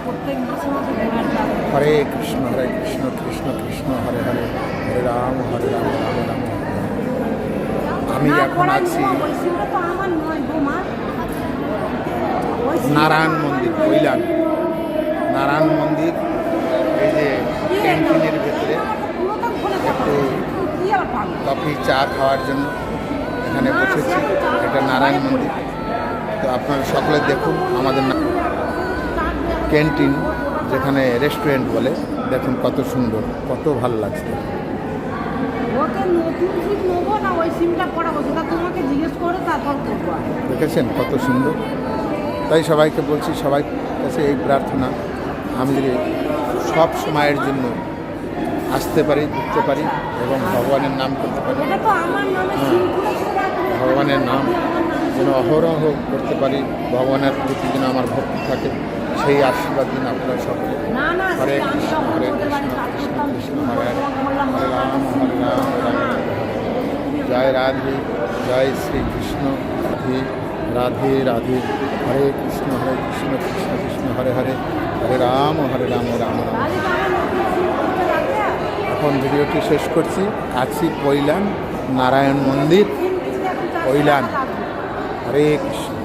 প্রত্যেক মাসে মাসে ঘোরার প্ল্যান। হরে কৃষ্ণ কৃষ্ণ কৃষ্ণ হরে হরে, হরে রাম রাম রাম। আমি এখন আছি ওই সিমটা তো আমার নয় বোমা। নারায়ণ মন্দির, কৈলান নারায়ণ মন্দির। এই যে ক্যান্টিনের ভেতরে একটু কফি চা খাওয়ার জন্য এখানে বসেছি। এটা নারায়ণ মন্দির। তো আপনারা সকলে দেখুন আমাদের ক্যান্টিন, যেখানে রেস্টুরেন্ট বলে, দেখুন কত সুন্দর, কত ভালো লাগছে। ওকে নতুন সিম নেবো না ওই সিমটা পড়াবো, সেটা তোমাকে জিজ্ঞেস করে তারপর করবো। দেখেছেন কত সুন্দর। তাই সবাইকে বলছি, সবাই কাছে এই প্রার্থনা, আমি যদি সব সময়ের জন্য আসতে পারি, ঘুরতে পারি এবং ভগবানের নাম করতে পারি, এটা তো আমার নামে সিম খুলেছে, ভগবানের নাম যেন অহরহ করতে পারি, ভগবানের প্রতি যেন আমার ভক্তি থাকে, সেই আশীর্বাদ দিন আপনারা সকলে। না না হরে আমি কৃষ্ণ যখন হরে তোদের বাড়ি কৃষ্ণ কাজ কৃষ্ণ করতাম, কৃষ্ণ বিষ্ণু হরে হরে, বললাম হরে রাম হরে রাম রাম রাম হরে। জয় রাধে, জয় শ্রীকৃষ্ণ, রাধে রাধে রাধে, হরে কৃষ্ণ কৃষ্ণ কৃষ্ণ হরে হরে, হরে রাম রাম রাম। এখন ভিডিওটি শেষ করছি। আছি কৈলান নারায়ণ মন্দির, কৈলান। হরে কৃষ্ণ।